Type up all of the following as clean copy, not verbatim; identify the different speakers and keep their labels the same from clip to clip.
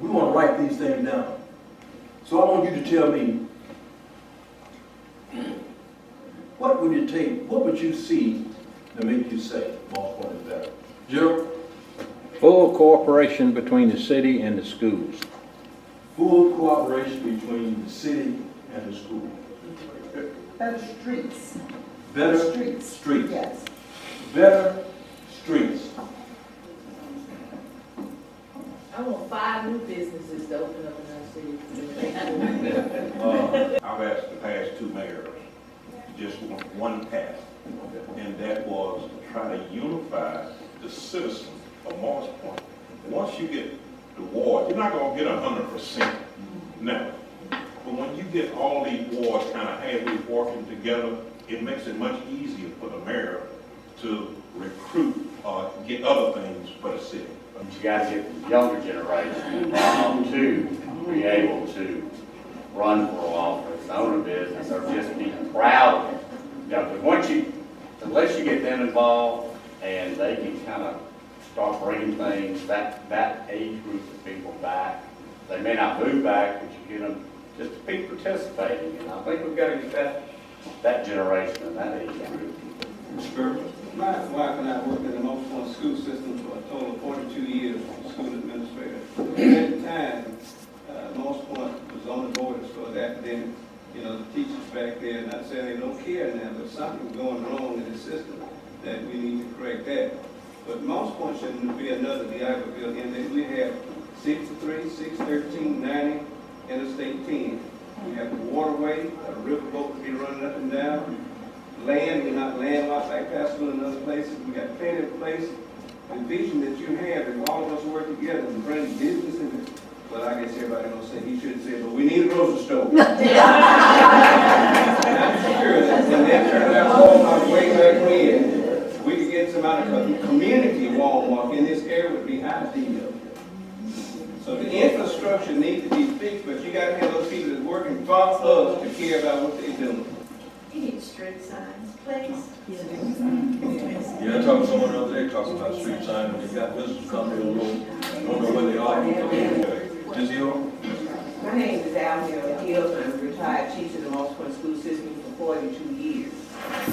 Speaker 1: We want to write these things down. So I want you to tell me, what would it take, what would you see to make you say Moss Point is better? Gerald?
Speaker 2: Full cooperation between the city and the schools.
Speaker 1: Full cooperation between the city and the school.
Speaker 3: Better streets.
Speaker 1: Better
Speaker 3: Streets.
Speaker 1: streets.
Speaker 3: Yes.
Speaker 1: Better streets.
Speaker 4: I want 5 new businesses to open up in our city.
Speaker 5: I've asked the past 2 mayors, just one task, and that was to try to unify the citizens of Moss Point. Once you get the ward, you're not gonna get 100%, never. But when you get all these wards kind of halfway working together, it makes it much easier for the mayor to recruit or get other things for the city.
Speaker 6: You got to get the younger generation involved to be able to run for office, own a business, or just be proud of it. You know, but unless you get them involved and they can kind of start bringing things, that age group of people back, they may not move back, but you get them just to be participating. And I think we've got to get that generation and that age group.
Speaker 7: My wife and I worked in the Moss Point school system for a total of 42 years as a school administrator. At the time, Moss Point was on the board as far as academics. You know, the teachers back there, not saying they don't care now, but something's going wrong in the system that we need to correct that. But Moss Point shouldn't be another D'Iberville in that we have 63, 613, 90, Interstate 10. We have the waterway, a riverboat to be running up and down. Land, we're not landlocked like Pasco and other places. We got plenty of places. The vision that you have, if all of us work together and bring business in it, well, I guess everybody gonna say, he should say, but we need a grocery store. And I'm sure that when that turned out Walmart way back when, we could get some out of a community Walmart in this area would be ideal. So the infrastructure needs to be fixed, but you gotta have those people that's working for us to care about what they're doing.
Speaker 4: You need street signs, please.
Speaker 1: Yeah, I talked to someone the other day, talking about street signs, and they got business company on the road, don't know where they are. Ms. Hill?
Speaker 8: My name is Almira Hill, I'm a retired teacher in the Moss Point school system for 42 years.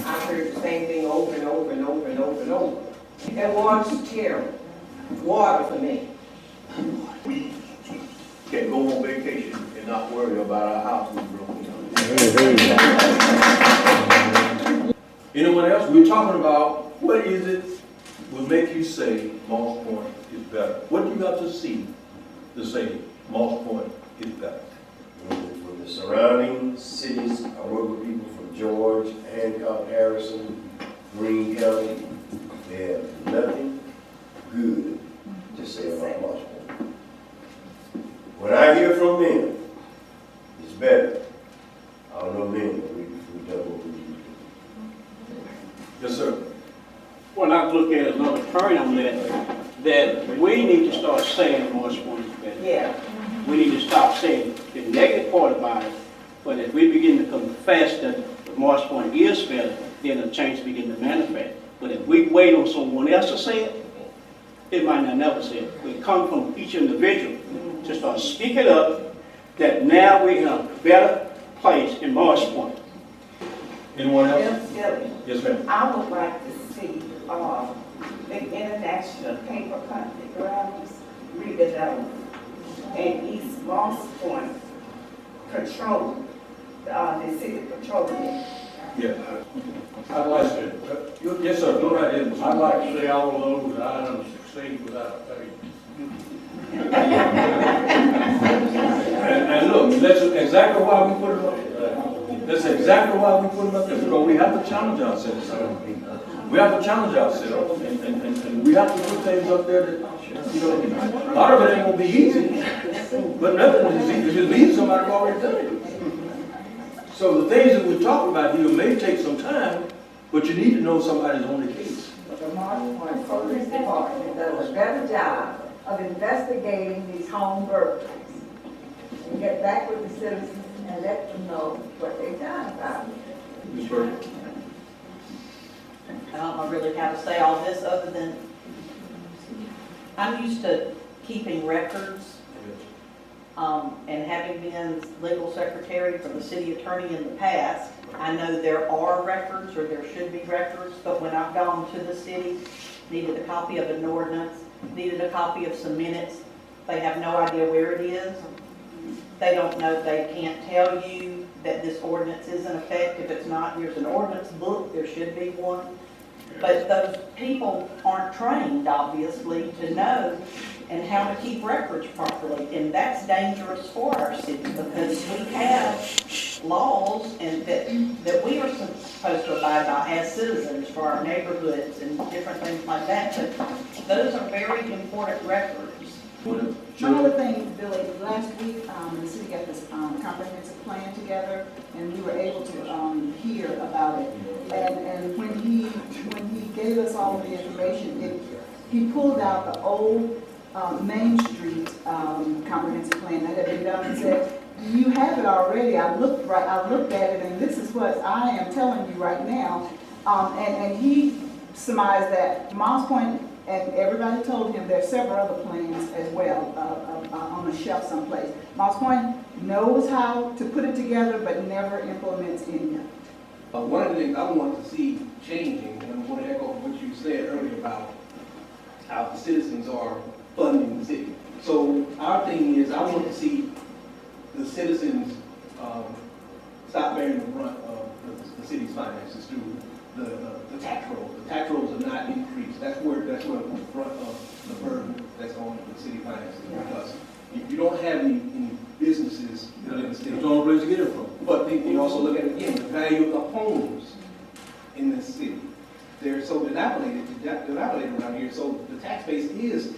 Speaker 8: I've heard the same thing over and over and over and over and over. That water's terrible. Water for me.
Speaker 9: We can go on vacation and not worry about our house being broken down.
Speaker 1: Anyone else? We're talking about what is it will make you say Moss Point is better? What do you have to see to say Moss Point is better?
Speaker 10: From the surrounding cities, I work with people from George, Hancock, Harrison, Greene County. They have nothing good to say about Moss Point. When I hear from them, it's better. I don't know then, but we done what we need to do.
Speaker 1: Yes, sir.
Speaker 11: Well, I look at another turn on that we need to start saying Moss Point is better.
Speaker 8: Yeah.
Speaker 11: We need to stop saying the negative part about it, but if we begin to confess that Moss Point is better, then the change begin to manifest. But if we wait on someone else to say it, it might not never say it. We come from each individual to start speaking up that now we're in a better place in Moss Point.
Speaker 1: Anyone else?
Speaker 3: Billy,
Speaker 1: Yes, ma'am.
Speaker 3: I would like to see the International Paper Company grounds redeveloped and East Moss Point control, the city patrolling.
Speaker 1: Yeah.
Speaker 9: I'd like to,
Speaker 1: Yes, sir. Go right ahead.
Speaker 9: I'd like to see all of those items succeed without pay.
Speaker 1: And look, that's exactly why we put it up there. That's exactly why we put it up there, because we have to challenge ourselves. We have to challenge ourselves, and we have to put things up there that, you know, a lot of it ain't gonna be easy, but nothing is easy. If it's easy, somebody already done it. So the things that we're talking about here may take some time, but you need to know somebody's on the case.
Speaker 3: The Moss Point Police Department does a better job of investigating these home burglaries and get back with the citizens and let them know what they've done about it.
Speaker 1: Ms. Burke?
Speaker 12: I don't know really how to say all this other than I'm used to keeping records And having been legal secretary for the city attorney in the past, I know there are records, or there should be records, but when I've gone to the city, needed a copy of an ordinance, needed a copy of some minutes, they have no idea where it is. They don't know, they can't tell you that this ordinance is in effect. If it's not, there's an ordinance book, there should be one. But those people aren't trained, obviously, to know and how to keep records properly. And that's dangerous for our city, because we have laws and that we are supposed to abide by as citizens for our neighborhoods and different things like that. But those are very important records.
Speaker 3: One other thing, Billy, last week, the city got this comprehensive plan together, and we were able to hear about it. And when he gave us all of the information, he pulled out the old Main Street comprehensive plan that had been done and said, you have it already. I looked at it, and this is what I am telling you right now. And he surmised that Moss Point, and everybody told him there's several other plans as well on a shelf someplace. Moss Point knows how to put it together, but never implements any of it.
Speaker 7: One of the things I want to see changing, and I want to echo what you said earlier about how the citizens are funding the city. So our thing is, I want to see the citizens stop bearing the brunt of the city's finances through the tax rolls. The tax rolls are not increased. That's where the brunt of the burden that's on the city finances. Because if you don't have any businesses within the city,
Speaker 1: There's no place to get it from.
Speaker 7: but you also look at it again, the value of the homes in this city. They're so dilapidated around here, so the tax base is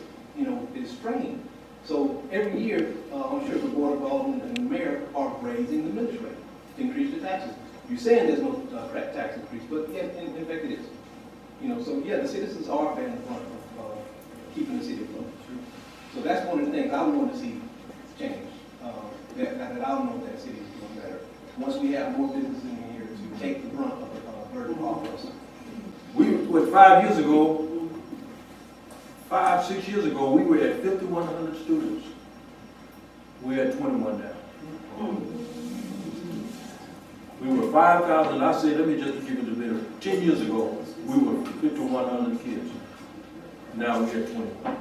Speaker 7: strained. So every year, I'm sure the Board of Aldermen and the mayor are raising the millage rate to increase the taxes. You're saying there's no tax increase, but in fact it is. So yeah, the citizens are bearing the brunt of keeping the city afloat. So that's one of the things I want to see change. That I don't know if that city is doing better. Once we have more businesses in here to take the brunt of the burden off us.
Speaker 1: With 5 years ago, 6 years ago, we were at 5,100 students. We're at 21 now. We were 5,000, I said, let me just give it a bit of, 10 years ago, we were 5,100 kids. Now we're at 21.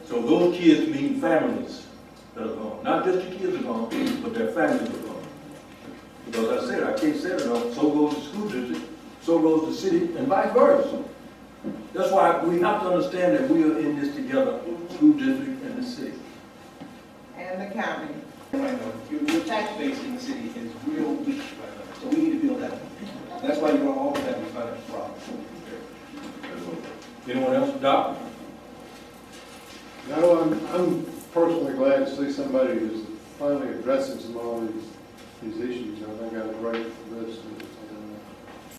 Speaker 1: So those kids mean families that are gone. Not just the kids are gone, but their families are gone. Because I said, I can't say it enough, so goes the school district, so goes the city, and vice versa. That's why we have to understand that we are in this together, school district and the city.
Speaker 8: And the county.
Speaker 7: Right now, your tax base in the city is real weak right now, so we need to build that. That's why you're going to always have these financial problems.
Speaker 1: Anyone else? Doc?
Speaker 13: No, I'm personally glad to see somebody who's finally addressing some of these issues. I think I have a great list of